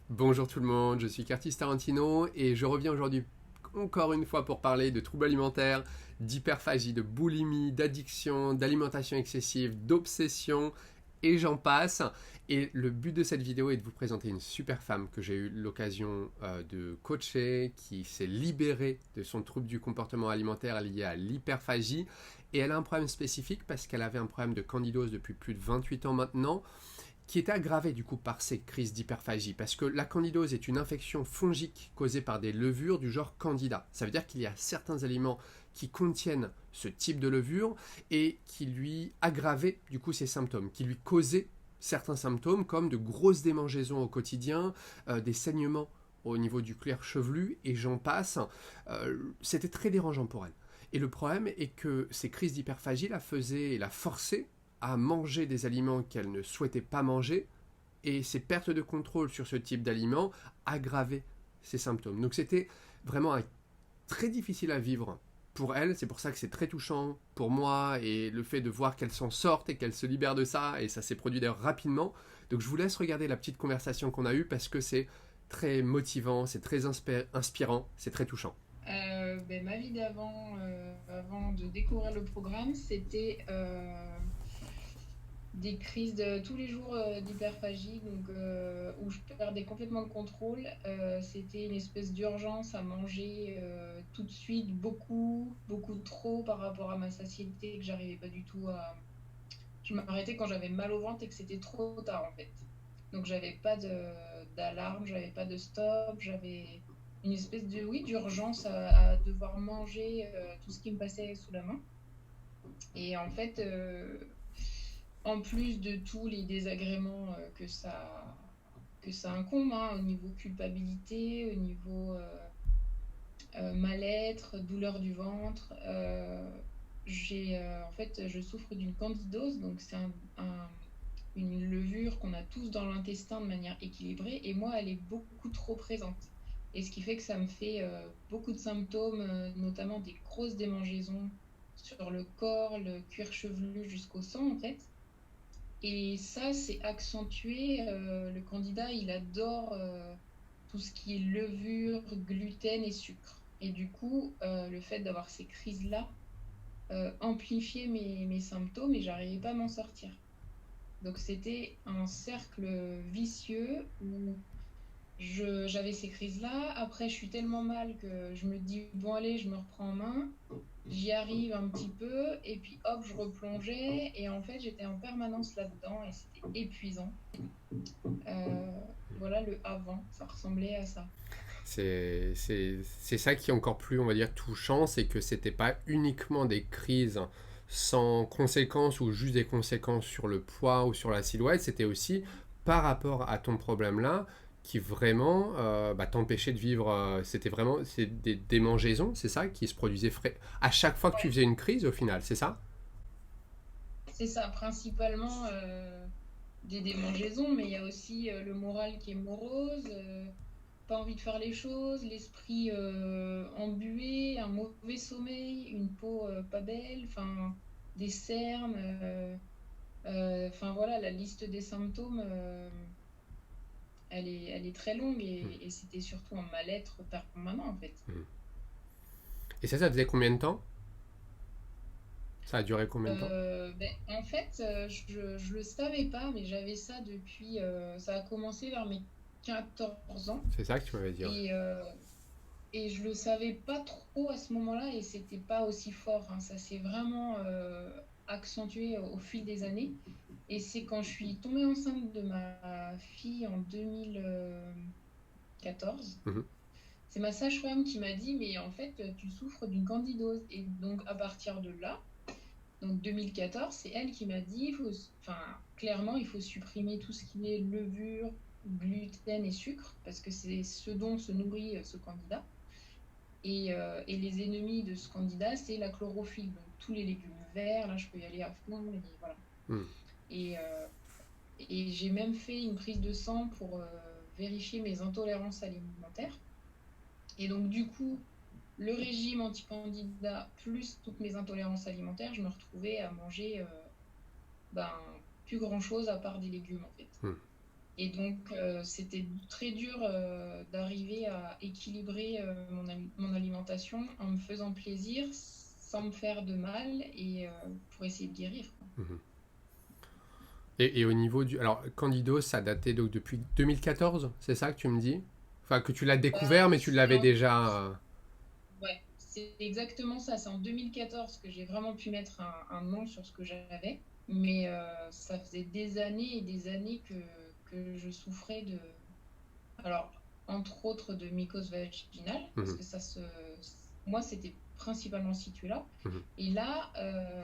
Bonjour tout le monde, je suis Curtis Tarantino et je reviens aujourd'hui encore une fois pour parler de troubles alimentaires, d'hyperphagie, de boulimie, d'addiction, d'alimentation excessive, d'obsession et j'en passe. Et le but de cette vidéo est de vous présenter une super femme que j'ai eu l'occasion de coacher, qui s'est libérée de son trouble du comportement alimentaire lié à l'hyperphagie. Et elle a un problème spécifique parce qu'elle avait un problème de candidose depuis plus de 28 ans maintenant, qui est aggravé du coup par ces crises d'hyperphagie, parce que la candidose est une infection fongique causée par des levures du genre Candida. Ça veut dire qu'il y a certains aliments qui contiennent ce type de levure et qui lui aggravaient du coup ces symptômes, qui lui causaient certains symptômes comme de grosses démangeaisons au quotidien, des saignements au niveau du cuir chevelu et j'en passe. C'était très dérangeant pour elle. Et le problème est que ces crises d'hyperphagie la faisaient et la forçaient à manger des aliments qu'elle ne souhaitait pas manger, et ces pertes de contrôle sur ce type d'aliments aggravaient ces symptômes. Donc c'était vraiment très difficile à vivre pour elle, c'est pour ça que c'est très touchant pour moi, et le fait de voir qu'elle s'en sorte et qu'elle se libère de ça, et ça s'est produit d'ailleurs rapidement. Donc je vous laisse regarder la petite conversation qu'on a eue, parce que c'est très motivant, c'est très inspirant, c'est très touchant. Ma vie d'avant, avant de découvrir le programme, c'était des crises de tous les jours d'hyperphagie, donc où je perdais complètement le contrôle. C'était une espèce d'urgence à manger tout de suite, beaucoup, beaucoup trop par rapport à ma satiété que j'arrivais pas du tout à. Je m'arrêtais quand j'avais mal au ventre et que c'était trop tard en fait. Donc j'avais pas d'alarme, j'avais pas de stop, j'avais une espèce de oui d'urgence à devoir manger tout ce qui me passait sous la main. Et en fait, en plus de tous les désagréments que ça incombe, hein, au niveau culpabilité, au niveau mal-être, douleur du ventre, en fait, je souffre d'une candidose, donc c'est une levure qu'on a tous dans l'intestin de manière équilibrée, et moi, elle est beaucoup trop présente. Et ce qui fait que ça me fait beaucoup de symptômes, notamment des grosses démangeaisons sur le corps, le cuir chevelu jusqu'au sang, en fait. Et ça, c'est accentué. Le candidat, il adore tout ce qui est levure, gluten et sucre. Et du coup, le fait d'avoir ces crises-là amplifiait mes symptômes et j'arrivais pas à m'en sortir. Donc c'était un cercle vicieux où j'avais ces crises-là. Après, je suis tellement mal que je me dis, bon allez, je me reprends en main. J'y arrive un petit peu et puis hop, je replongeais. Et en fait, j'étais en permanence là-dedans et c'était épuisant. Euh, voilà le avant, ça ressemblait à ça. C'est ça qui est encore plus, on va dire, touchant, c'est que c'était pas uniquement des crises sans conséquences ou juste des conséquences sur le poids ou sur la silhouette, c'était aussi par rapport à ton problème-là qui vraiment t'empêchait de vivre. C'est des démangeaisons, c'est ça, qui se produisaient à chaque fois que tu Ouais, faisais une crise au final, c'est ça? c'est ça, principalement des démangeaisons, mais il y a aussi le moral qui est morose. Pas envie de faire les choses, l'esprit embué, un mauvais sommeil, une peau pas belle, enfin des cernes, enfin voilà, la liste des symptômes, elle est très longue et c'était surtout un mal-être permanent en fait. Et ça faisait combien de temps? Ça a duré combien de temps? En fait, je le savais pas, mais j'avais ça depuis, ça a commencé vers mes 14 ans C'est ça que tu m'avais dit, ouais. et, euh, Et je le savais pas trop à ce moment-là et c'était pas aussi fort, hein. Ça s'est vraiment accentué au fil des années. Et c'est quand je suis tombée enceinte de ma fille en 2014, Mhm. c'est ma sage-femme qui m'a dit, mais en fait, tu souffres d'une candidose. Et donc, à partir de là, donc 2014, c'est elle qui m'a dit, enfin, clairement, il faut supprimer tout ce qui est levure, gluten et sucre, parce que c'est ce dont se nourrit ce candidat. Et les ennemis de ce candidat, c'est la chlorophylle. Donc tous les légumes verts, là je peux y aller à fond, et voilà. Mm. Et, euh, et j'ai même fait une prise de sang pour vérifier mes intolérances alimentaires. Et donc du coup, le régime anti-candida plus toutes mes intolérances alimentaires, je me retrouvais à manger ben, plus grand-chose à part des légumes en fait. Mm. Et donc, c'était très dur d'arriver à équilibrer mon alimentation en me faisant plaisir sans me faire de mal et pour essayer de guérir, quoi. Mhm. Et au niveau du... Alors, Candidose, ça datait donc depuis 2014, c'est ça que tu me dis? Enfin, que tu l'as découvert, mais tu l'avais Alors, déjà... ouais, c'est exactement ça. C'est en 2014 que j'ai vraiment pu mettre un nom sur ce que j'avais. Mais ça faisait des années et des années que je souffrais de... Alors, entre autres de mycose vaginale, parce Mhm, que moi, c'était principalement situé là. mhm. Et là,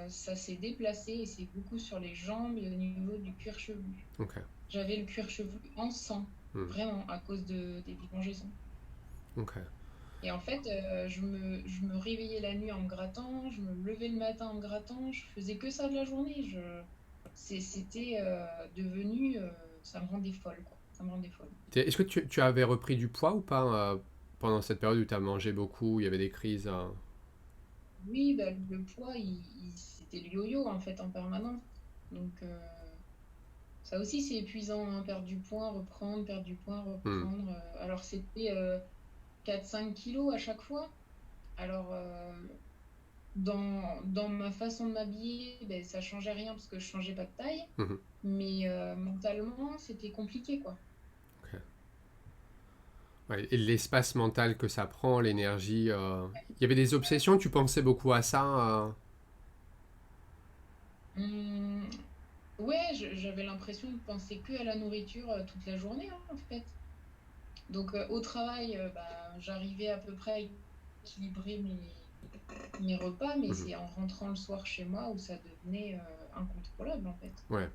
ça s'est déplacé et c'est beaucoup sur les jambes et au niveau du cuir chevelu. Ok. J'avais le cuir chevelu en sang, Mhm, vraiment, à cause des démangeaisons. ok. Et en fait, je me réveillais la nuit en me grattant, je me levais le matin en me grattant, je faisais que ça de la journée. C'était devenu, ça me rendait folle, quoi. Ça me rendait folle. Est-ce que tu avais repris du poids ou pas pendant cette période où tu as mangé beaucoup, il y avait des crises Oui, bah, le poids, c'était le yo-yo en fait en permanence. Donc ça aussi c'est épuisant, hein, perdre du poids, reprendre, perdre du poids, Hmm, reprendre. Alors c'était 4-5 kilos à chaque fois. Alors dans ma façon de m'habiller, ben, ça changeait rien parce que je changeais pas de taille. mhm, Mais mentalement c'était compliqué quoi. ok. Ouais, et l'espace mental que ça prend, l'énergie. Il y avait des obsessions, tu pensais beaucoup à ça Hum, ouais, j'avais l'impression de penser que à la nourriture toute la journée hein, en fait. Donc au travail, bah, j'arrivais à peu près à équilibrer mes repas, mais Mhm, c'est en rentrant le soir chez moi où ça devenait incontrôlable en fait. ouais.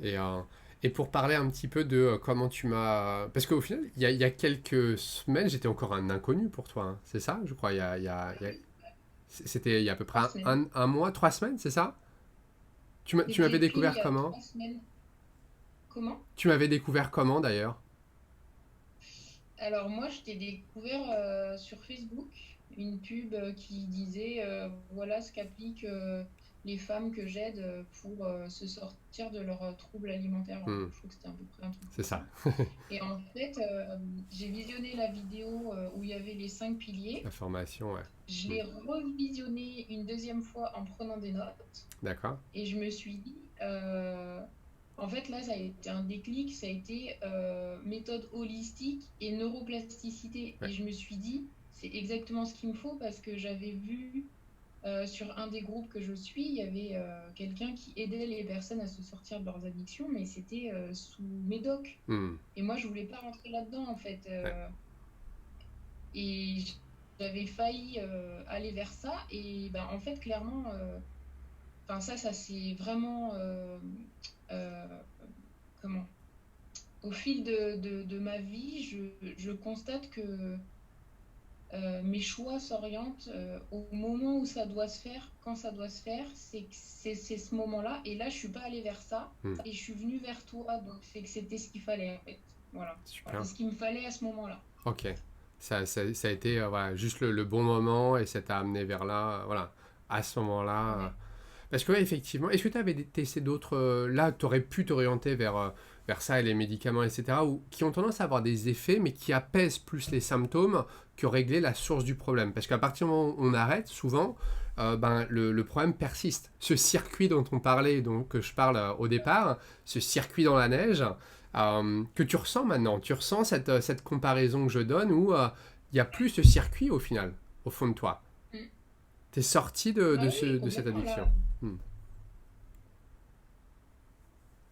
Et, euh, et pour parler un petit peu de comment tu m'as... Parce qu'au final, il y a quelques semaines, j'étais encore un inconnu pour toi, hein. C'est ça, je crois. C'était il y a à peu près 3 semaines. un mois, 3 semaines, c'est ça? Tu m'avais C'était pile il découvert y a comment? 3 semaines. Comment? Tu m'avais découvert comment d'ailleurs? Alors moi, je t'ai découvert sur Facebook une pub qui disait voilà ce qu'appliquent les femmes que j'aide pour se sortir de leurs troubles alimentaires. Hmm, Je trouve que c'était à peu près un truc c'est comme ça. ça. Et en fait, j'ai visionné la vidéo où il y avait les 5 piliers. La formation, ouais. Je Hmm, l'ai revisionné une deuxième fois en prenant des notes. d'accord. Et je me suis dit, en fait, là, ça a été un déclic, ça a été méthode holistique et neuroplasticité. Ouais. Et je me suis dit, c'est exactement ce qu'il me faut parce que j'avais vu sur un des groupes que je suis, il y avait quelqu'un qui aidait les personnes à se sortir de leurs addictions, mais c'était sous médoc. Hmm, Et moi, je voulais pas rentrer là-dedans, en fait. ouais. Et j'avais failli aller vers ça. Et ben, en fait, clairement, enfin, ça c'est vraiment. Euh, comment? Au fil de ma vie, je constate que mes choix s'orientent au moment où ça doit se faire, quand ça doit se faire, c'est ce moment-là. Et là, je suis pas allée vers ça Hmm, et je suis venue vers toi. Donc, c'est que c'était ce qu'il fallait en fait. Voilà. super. C'est ce qu'il me fallait à ce moment-là. Ok. Ça a été voilà, juste le bon moment et ça t'a amené vers là, voilà, à ce moment-là. Ouais. Parce que, ouais, effectivement, est-ce que tu avais testé d'autres. Là, tu aurais pu t'orienter vers ça et les médicaments, etc., ou, qui ont tendance à avoir des effets, mais qui apaisent plus les symptômes que régler la source du problème. Parce qu'à partir du moment où on arrête, souvent, ben, le problème persiste. Ce circuit dont on parlait, donc, que je parle au départ, ce circuit dans la neige, que tu ressens maintenant. Tu ressens cette comparaison que je donne où il n'y a plus ce circuit au final, au fond de toi. Mm. Tu es sorti Bah oui, de cette complètement addiction. là. Hmm.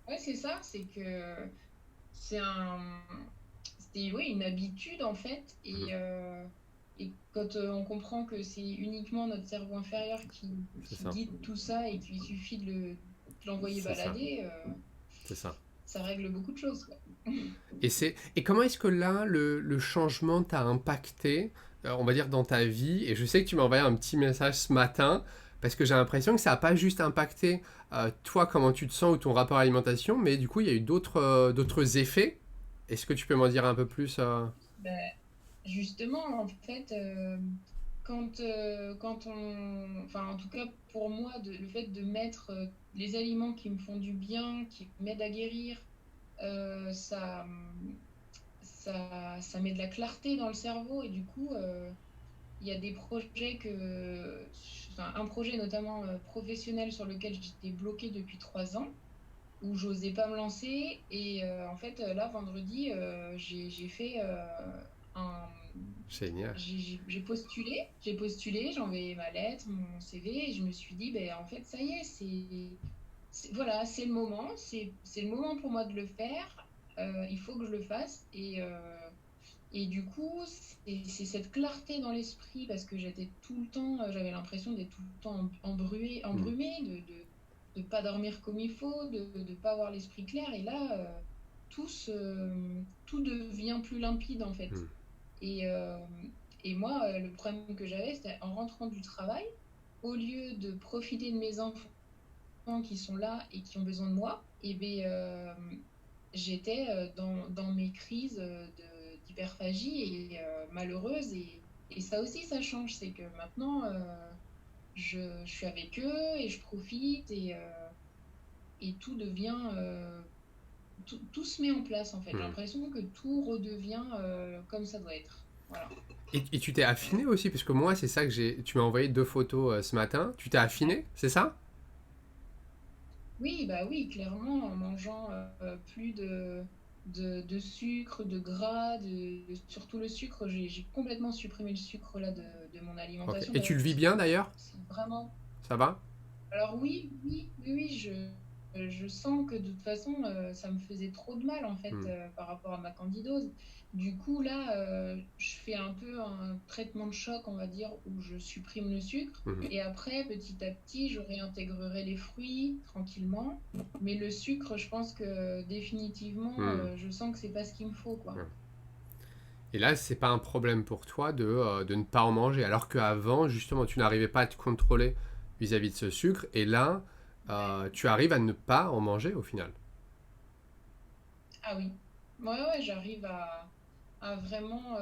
Ouais, c'est ça. C'est que c'est c'était oui, une habitude en fait. Mhm. Et quand on comprend que c'est uniquement notre cerveau inférieur C'est qui ça. guide tout ça et qu'il suffit de l'envoyer C'est ça. balader, C'est ça. ça règle beaucoup de choses, quoi. Et comment est-ce que là, le changement t'a impacté, on va dire, dans ta vie? Et je sais que tu m'as envoyé un petit message ce matin, parce que j'ai l'impression que ça n'a pas juste impacté toi, comment tu te sens ou ton rapport à l'alimentation, mais du coup, il y a eu d'autres effets. Est-ce que tu peux m'en dire un peu plus Ben, justement, en fait, quand on... Enfin, en tout cas, pour moi, le fait de mettre les aliments qui me font du bien, qui m'aident à guérir, ça, ça met de la clarté dans le cerveau et du coup, il y a des projets enfin, un projet notamment professionnel sur lequel j'étais bloquée depuis 3 ans, où j'osais pas me lancer. Et en fait, là, vendredi, j'ai fait un... Génial. J'ai postulé, j'ai envoyé ma lettre, mon CV, et je me suis dit, ben, en fait, ça y est, voilà, c'est le moment, c'est le moment pour moi de le faire. Il faut que je le fasse. Et du coup, c'est cette clarté dans l'esprit parce que j'étais tout le temps, j'avais l'impression d'être tout le temps Hmm. embrumée, de pas dormir comme il faut, de ne pas avoir l'esprit clair. Et là, tout devient plus limpide en fait. Hmm. Et, euh, et moi, le problème que j'avais, c'était en rentrant du travail, au lieu de profiter de mes enfants qui sont là et qui ont besoin de moi, et ben, j'étais dans mes crises d'hyperphagie et malheureuse. Et ça aussi, ça change. C'est que maintenant, je suis avec eux et je profite et tout devient... tout se met en place en fait. J'ai Hmm. l'impression que tout redevient comme ça doit être. Voilà. Et tu t'es affiné aussi, parce que moi, c'est ça que j'ai. Tu m'as envoyé 2 photos ce matin. Tu t'es affiné, c'est ça? Oui, bah oui, clairement, en mangeant plus de sucre, de gras, surtout le sucre, j'ai complètement supprimé le sucre là de mon Ok. alimentation Et tu le vis parce bien que d'ailleurs? c'est vraiment... Ça va? Alors oui, oui, oui, oui, je sens que de toute façon, ça me faisait trop de mal en fait Hmm. par rapport à ma candidose. Du coup, là, je fais un peu un traitement de choc, on va dire, où je supprime le sucre. Mhm. Et après, petit à petit, je réintégrerai les fruits tranquillement. Mais le sucre, je pense que définitivement, Hmm. je sens que c'est pas ce qu'il me faut, quoi. Ouais. Et là, c'est pas un problème pour toi de ne pas en manger, alors qu'avant, justement, tu n'arrivais pas à te contrôler vis-à-vis de ce sucre, et là, Ouais. tu arrives à ne pas en manger au final. Ah oui. Ouais, ouais, j'arrive à vraiment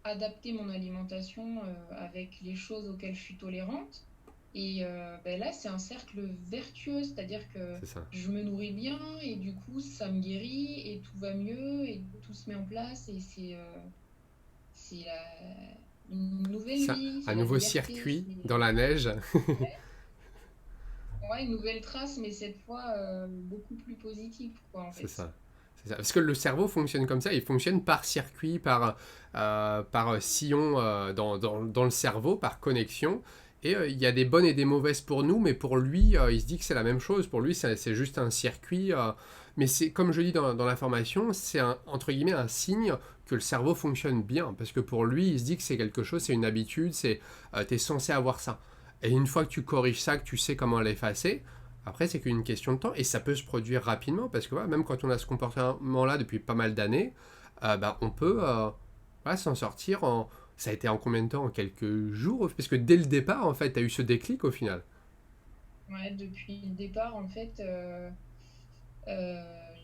adapter mon alimentation avec les choses auxquelles je suis tolérante. Et ben là, c'est un cercle vertueux, c'est-à-dire que C'est ça. je me nourris bien et du coup, ça me guérit et tout va mieux et tout se met en place et c'est une nouvelle Ça, vie, un c'est la nouveau liberté, circuit dans la neige. ouais, une nouvelle trace, mais cette fois beaucoup plus positive, quoi, en C'est fait. ça. C'est ça. Parce que le cerveau fonctionne comme ça, il fonctionne par circuit, par sillon dans le cerveau, par connexion. Et il y a des bonnes et des mauvaises pour nous, mais pour lui, il se dit que c'est la même chose. Pour lui, c'est juste un circuit. Mais c'est comme je dis dans l'information, c'est entre guillemets un signe que le cerveau fonctionne bien. Parce que pour lui, il se dit que c'est quelque chose, c'est une habitude, t'es censé avoir ça. Et une fois que tu corriges ça, que tu sais comment l'effacer, après, c'est qu'une question de temps et ça peut se produire rapidement parce que voilà, même quand on a ce comportement-là depuis pas mal d'années, bah, on peut voilà, s'en sortir en. Ça a été en combien de temps? En quelques jours? Parce que dès le départ, en fait, tu as eu ce déclic au final. Ouais, depuis le départ, en fait,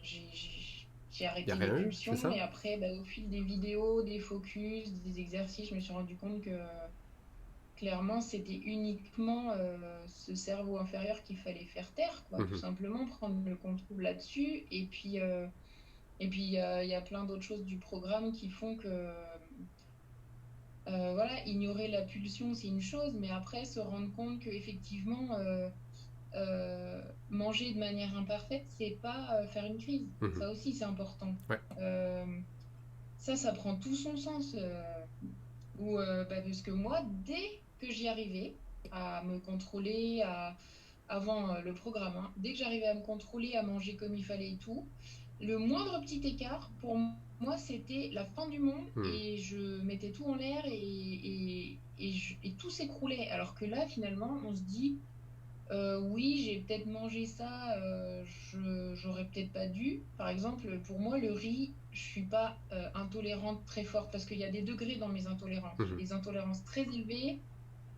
j'ai Il n'y a arrêté les rien eu, c'est pulsions ça? et après, bah, au fil des vidéos, des focus, des exercices, je me suis rendu compte que clairement, c'était uniquement ce cerveau inférieur qu'il fallait faire taire, quoi, tout Mhm. simplement, prendre le contrôle là-dessus. Et puis, il y a plein d'autres choses du programme qui font que voilà, ignorer la pulsion, c'est une chose, mais après, se rendre compte qu'effectivement, manger de manière imparfaite, c'est pas faire une crise. Mhm. Ça aussi, c'est important. Ouais. Euh, ça prend tout son sens. Bah, parce que moi, dès que j'y arrivais à me contrôler, avant le programme, hein, dès que j'arrivais à me contrôler, à manger comme il fallait et tout, le moindre petit écart, pour moi, c'était la fin du monde Mhm. et je mettais tout en l'air et tout s'écroulait. Alors que là, finalement, on se dit, oui, j'ai peut-être mangé ça, j'aurais peut-être pas dû. Par exemple, pour moi, le riz, je suis pas intolérante très forte parce qu'il y a des degrés dans mes intolérances. J'ai Mhm. des intolérances très élevées,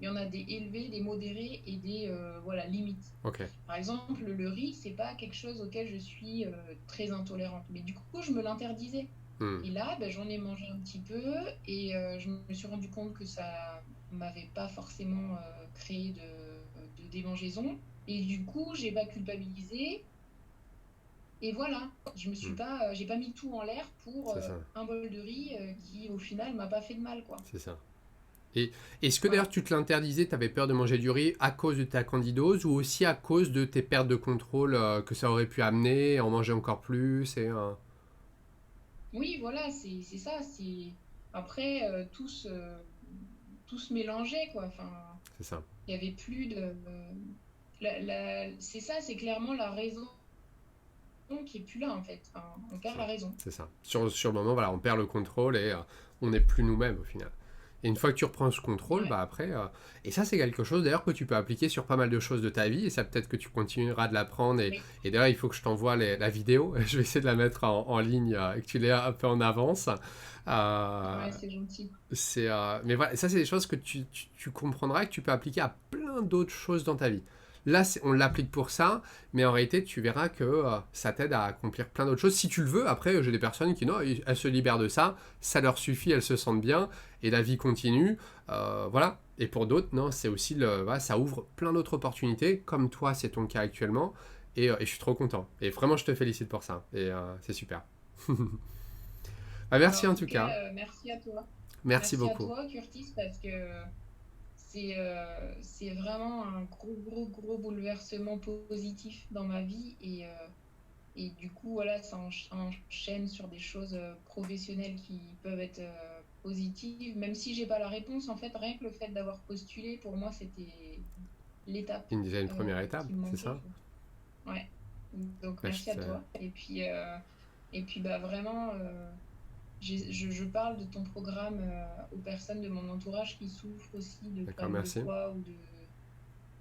il y en a des élevées, des modérées et des voilà, limites. Ok. Par exemple, le riz, c'est pas quelque chose auquel je suis très intolérante. Mais du coup, je me l'interdisais. Mhm. Et là, ben, j'en ai mangé un petit peu et je me suis rendu compte que ça m'avait pas forcément créé de démangeaison. Et du coup, j'ai pas culpabilisé. Et voilà, je me suis Mm. pas, j'ai pas mis tout en l'air pour C'est ça, un bol de riz qui, au final, m'a pas fait de mal, quoi. c'est ça. Et est-ce que d'ailleurs Voilà. tu te l'interdisais, tu avais peur de manger du riz à cause de ta candidose ou aussi à cause de tes pertes de contrôle que ça aurait pu amener, à en manger encore plus Oui, voilà, c'est ça. Après, tout se mélangeait, quoi. Enfin, C'est ça, il y avait plus de. C'est ça, c'est clairement la raison qui est plus là, en fait. Enfin, on c'est perd ça, la raison. c'est ça. Sur le moment, voilà, on perd le contrôle et on n'est plus nous-mêmes au final. Et une fois que tu reprends ce contrôle, Ouais. bah après, et ça c'est quelque chose d'ailleurs que tu peux appliquer sur pas mal de choses de ta vie, et ça peut-être que tu continueras de l'apprendre, Oui. et d'ailleurs il faut que je t'envoie la vidéo, je vais essayer de la mettre en ligne, et que tu l'aies un peu en avance. Euh, Ouais, c'est gentil. mais voilà, ça c'est des choses que tu comprendras, que tu peux appliquer à plein d'autres choses dans ta vie. Là, on l'applique pour ça, mais en réalité, tu verras que ça t'aide à accomplir plein d'autres choses. Si tu le veux, après, j'ai des personnes qui, non, elles se libèrent de ça, ça leur suffit, elles se sentent bien, et la vie continue. Voilà. Et pour d'autres, non, c'est aussi, voilà, ça ouvre plein d'autres opportunités, comme toi, c'est ton cas actuellement, et je suis trop content. Et vraiment, je te félicite pour ça, et c'est super. Bah, Bah, merci en en tout tout cas. cas, merci à toi. Merci Merci à beaucoup. toi, Curtis, parce que c'est vraiment un gros bouleversement positif dans ma vie. Et du coup, voilà, ça enchaîne sur des choses professionnelles qui peuvent être positives. Même si j'ai pas la réponse, en fait, rien que le fait d'avoir postulé, pour moi, c'était l'étape Déjà une première étape, qui me c'est manquait, ça? quoi. Ouais. Donc, Bah, merci à toi. Et puis bah, vraiment, je parle de ton programme aux personnes de mon entourage qui souffrent aussi de D'accord, problèmes de merci. poids ou de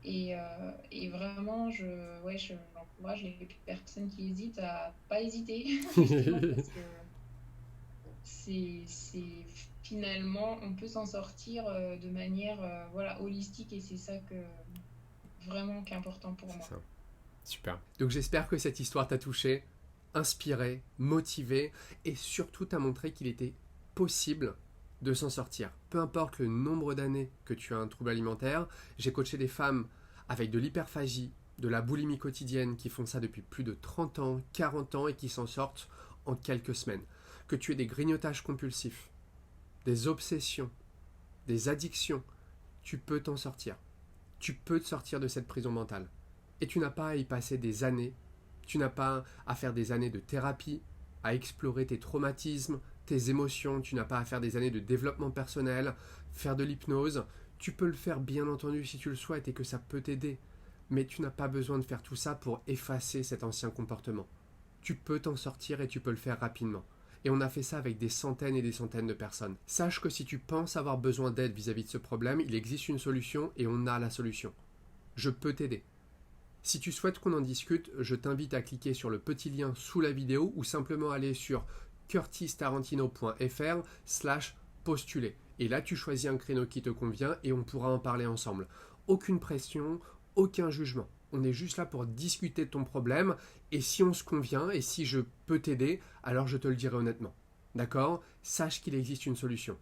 et vraiment, j'encourage les personnes qui hésitent à pas hésiter, justement, parce que c'est finalement, on peut s'en sortir de manière voilà, holistique et c'est ça vraiment qui est important pour C'est moi. ça. Super. Donc j'espère que cette histoire t'a touché, inspiré, motivé et surtout t'a montré qu'il était possible de s'en sortir. Peu importe le nombre d'années que tu as un trouble alimentaire, j'ai coaché des femmes avec de l'hyperphagie, de la boulimie quotidienne qui font ça depuis plus de 30 ans, 40 ans et qui s'en sortent en quelques semaines. Que tu aies des grignotages compulsifs, des obsessions, des addictions, tu peux t'en sortir. Tu peux te sortir de cette prison mentale. Et tu n'as pas à y passer des années, tu n'as pas à faire des années de thérapie, à explorer tes traumatismes, tes émotions, tu n'as pas à faire des années de développement personnel, faire de l'hypnose. Tu peux le faire bien entendu si tu le souhaites et que ça peut t'aider. Mais tu n'as pas besoin de faire tout ça pour effacer cet ancien comportement. Tu peux t'en sortir et tu peux le faire rapidement. Et on a fait ça avec des centaines et des centaines de personnes. Sache que si tu penses avoir besoin d'aide vis-à-vis de ce problème, il existe une solution et on a la solution. Je peux t'aider. Si tu souhaites qu'on en discute, je t'invite à cliquer sur le petit lien sous la vidéo ou simplement aller sur curtistarantino.fr/postuler. Et là, tu choisis un créneau qui te convient et on pourra en parler ensemble. Aucune pression, aucun jugement. On est juste là pour discuter de ton problème et si on se convient et si je peux t'aider, alors je te le dirai honnêtement. D'accord? Sache qu'il existe une solution.